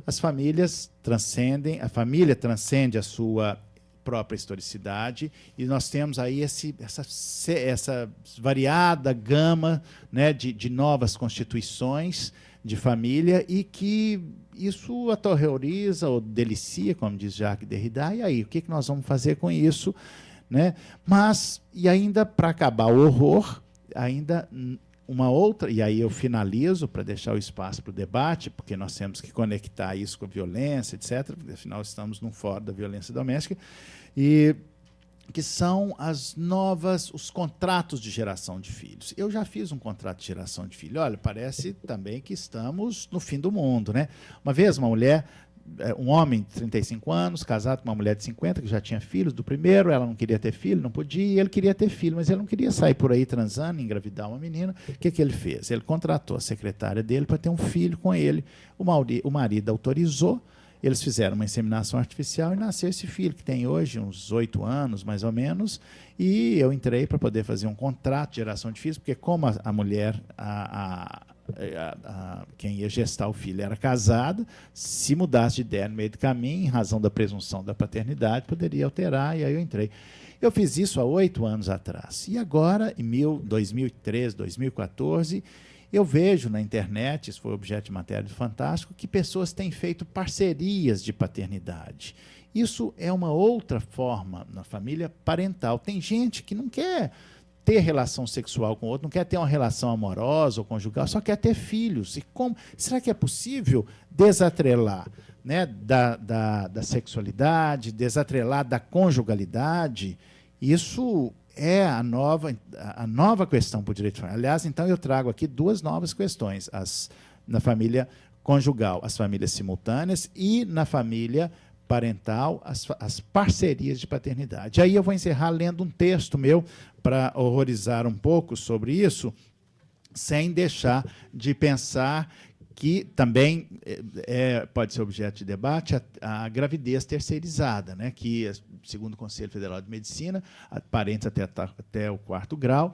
as famílias transcendem, a família transcende a sua própria historicidade, e nós temos aí essa variada gama, né, de novas constituições, de família e que isso aterroriza ou delicia, como diz Jacques Derrida. E aí, o que nós vamos fazer com isso? Né? Mas, e ainda para acabar o horror, ainda uma outra, e aí eu finalizo para deixar o espaço para o debate, porque nós temos que conectar isso com a violência, etc., porque, afinal, estamos num fórum da violência doméstica, e que são os contratos de geração de filhos. Eu já fiz um contrato de geração de filho. Olha, parece também que estamos no fim do mundo, né? Uma vez, um homem de 35 anos, casado com uma mulher de 50, que já tinha filhos do primeiro, ela não queria ter filho, não podia, e ele queria ter filho, mas ele não queria sair por aí transando, engravidar uma menina. O que ele fez? Ele contratou a secretária dele para ter um filho com ele. O marido autorizou, eles fizeram uma inseminação artificial e nasceu esse filho, que tem hoje uns 8 anos, mais ou menos, e eu entrei para poder fazer um contrato de geração de filhos, porque como a mulher, quem ia gestar o filho era casada, se mudasse de ideia no meio do caminho, em razão da presunção da paternidade, poderia alterar, e aí eu entrei. Eu fiz isso há 8 anos atrás. E agora, em 2013, 2014, eu vejo na internet, isso foi objeto de matéria do Fantástico, que pessoas têm feito parcerias de paternidade. Isso é uma outra forma na família parental. Tem gente que não quer ter relação sexual com o outro, não quer ter uma relação amorosa ou conjugal, só quer ter filhos. E como? Será que é possível desatrelar, né, da sexualidade, desatrelar da conjugalidade? Isso é a nova questão para o direito familiar. Aliás, então, eu trago aqui 2 novas questões, na família conjugal, as famílias simultâneas, e na família parental, as parcerias de paternidade. Aí eu vou encerrar lendo um texto meu para horrorizar um pouco sobre isso, sem deixar de pensar que também pode ser objeto de debate a gravidez terceirizada, né, que, segundo o Conselho Federal de Medicina, parentes até o 4º grau.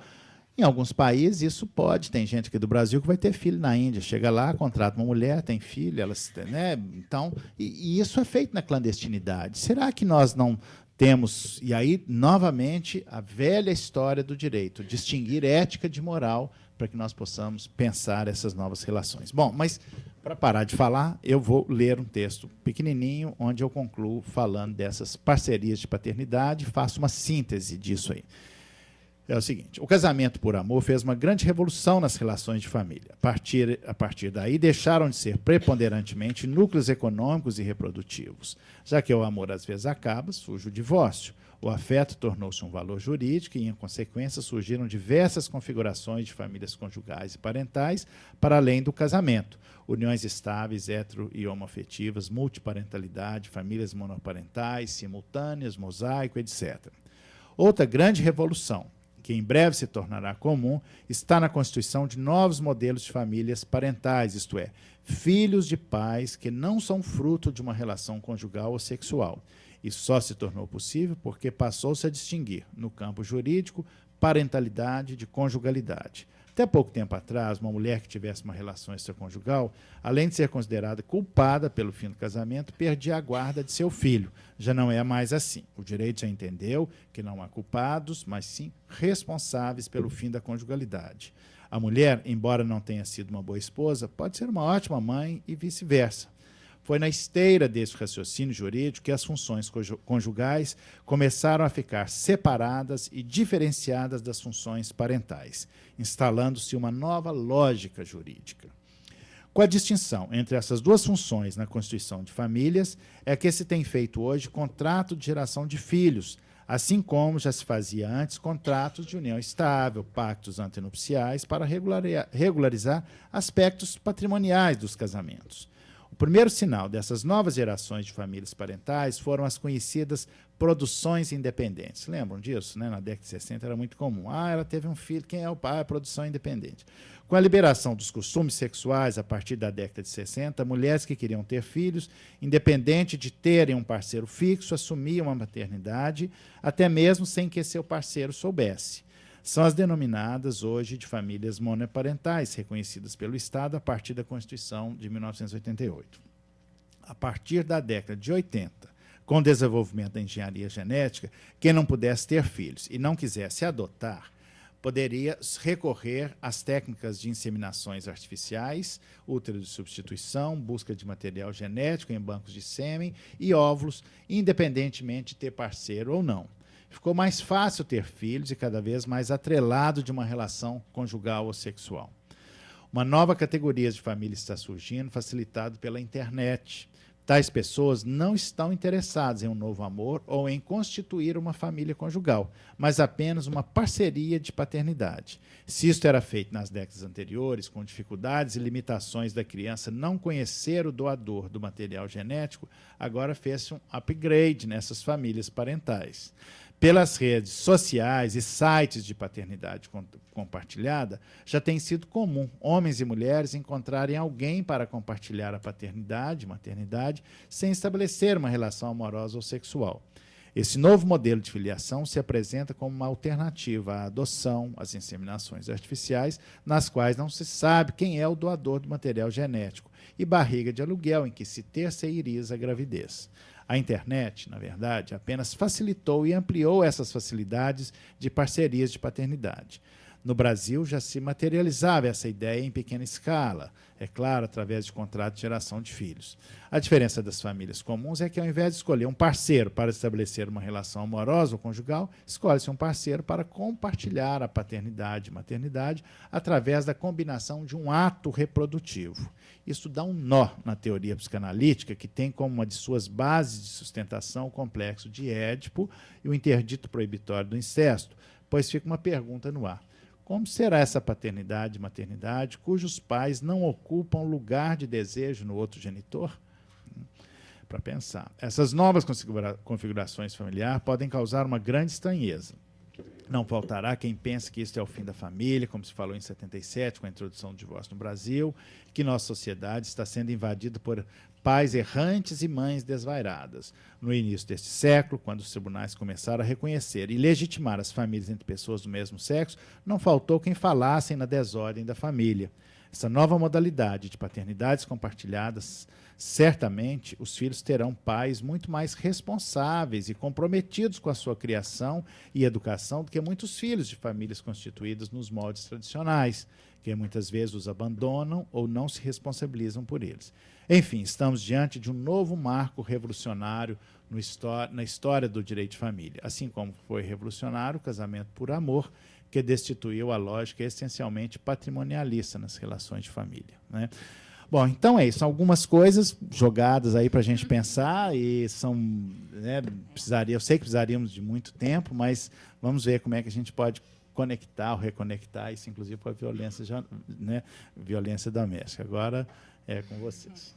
Em alguns países isso pode, tem gente aqui do Brasil que vai ter filho na Índia, chega lá, contrata uma mulher, tem filho, elas, né, então, e isso é feito na clandestinidade. Será que nós não temos, e aí, novamente, a velha história do direito, distinguir ética de moral, para que nós possamos pensar essas novas relações. Bom, mas, para parar de falar, eu vou ler um texto pequenininho, onde eu concluo falando dessas parcerias de paternidade, faço uma síntese disso aí. É o seguinte: o casamento por amor fez uma grande revolução nas relações de família. A partir daí, deixaram de ser preponderantemente núcleos econômicos e reprodutivos. Já que o amor às vezes acaba, surge o divórcio. O afeto tornou-se um valor jurídico e, em consequência, surgiram diversas configurações de famílias conjugais e parentais para além do casamento. Uniões estáveis, hetero e homoafetivas, multiparentalidade, famílias monoparentais, simultâneas, mosaico, etc. Outra grande revolução, que em breve se tornará comum, está na constituição de novos modelos de famílias parentais, isto é, filhos de pais que não são fruto de uma relação conjugal ou sexual. Isso só se tornou possível porque passou-se a distinguir, no campo jurídico, parentalidade de conjugalidade. Até pouco tempo atrás, uma mulher que tivesse uma relação extraconjugal, além de ser considerada culpada pelo fim do casamento, perdia a guarda de seu filho. Já não é mais assim. O direito já entendeu que não há culpados, mas sim responsáveis pelo fim da conjugalidade. A mulher, embora não tenha sido uma boa esposa, pode ser uma ótima mãe e vice-versa. Foi na esteira desse raciocínio jurídico que as funções conjugais começaram a ficar separadas e diferenciadas das funções parentais, instalando-se uma nova lógica jurídica. Com a distinção entre essas 2 funções na constituição de famílias, é que se tem feito hoje contrato de geração de filhos, assim como já se fazia antes contratos de união estável, pactos antenupciais, para regularizar aspectos patrimoniais dos casamentos. O primeiro sinal dessas novas gerações de famílias parentais foram as conhecidas produções independentes. Lembram disso? Né? Na década de 60 era muito comum. Ela teve um filho, quem é o pai? Produção independente. Com a liberação dos costumes sexuais a partir da década de 60, mulheres que queriam ter filhos, independente de terem um parceiro fixo, assumiam a maternidade, até mesmo sem que seu parceiro soubesse. São as denominadas hoje de famílias monoparentais, reconhecidas pelo Estado a partir da Constituição de 1988. A partir da década de 80, com o desenvolvimento da engenharia genética, quem não pudesse ter filhos e não quisesse adotar, poderia recorrer às técnicas de inseminações artificiais, útero de substituição, busca de material genético em bancos de sêmen e óvulos, independentemente de ter parceiro ou não. Ficou mais fácil ter filhos e cada vez mais atrelado de uma relação conjugal ou sexual. Uma nova categoria de família está surgindo, facilitado pela internet. Tais pessoas não estão interessadas em um novo amor ou em constituir uma família conjugal, mas apenas uma parceria de paternidade. Se isto era feito nas décadas anteriores, com dificuldades e limitações da criança não conhecer o doador do material genético, agora fez-se um upgrade nessas famílias parentais. Pelas redes sociais e sites de paternidade compartilhada, já tem sido comum homens e mulheres encontrarem alguém para compartilhar a paternidade, maternidade, sem estabelecer uma relação amorosa ou sexual. Esse novo modelo de filiação se apresenta como uma alternativa à adoção, às inseminações artificiais, nas quais não se sabe quem é o doador do material genético, e barriga de aluguel em que se terceiriza a gravidez. A internet, na verdade, apenas facilitou e ampliou essas facilidades de parcerias de paternidade. No Brasil, já se materializava essa ideia em pequena escala, é claro, através de contrato de geração de filhos. A diferença das famílias comuns é que, ao invés de escolher um parceiro para estabelecer uma relação amorosa ou conjugal, escolhe-se um parceiro para compartilhar a paternidade e maternidade através da combinação de um ato reprodutivo. Isso dá um nó na teoria psicanalítica, que tem como uma de suas bases de sustentação o complexo de Édipo e o interdito proibitório do incesto, pois fica uma pergunta no ar. Como será essa paternidade e maternidade cujos pais não ocupam lugar de desejo no outro genitor? Para pensar. Essas novas configurações familiares podem causar uma grande estranheza. Não faltará quem pense que isto é o fim da família, como se falou em 77, com a introdução do divórcio no Brasil, que nossa sociedade está sendo invadida por pais errantes e mães desvairadas. No início deste século, quando os tribunais começaram a reconhecer e legitimar as famílias entre pessoas do mesmo sexo, não faltou quem falasse na desordem da família. Essa nova modalidade de paternidades compartilhadas, certamente os filhos terão pais muito mais responsáveis e comprometidos com a sua criação e educação do que muitos filhos de famílias constituídas nos moldes tradicionais, que muitas vezes os abandonam ou não se responsabilizam por eles. Enfim, estamos diante de um novo marco revolucionário na história do direito de família, assim como foi revolucionário o casamento por amor, que destituiu a lógica essencialmente patrimonialista nas relações de família, né? Bom, então é isso. São algumas coisas jogadas aí para a gente pensar e são, né, eu sei que precisaríamos de muito tempo, mas vamos ver como é que a gente pode conectar ou reconectar isso, inclusive, com a violência, né, violência doméstica. Agora é com vocês.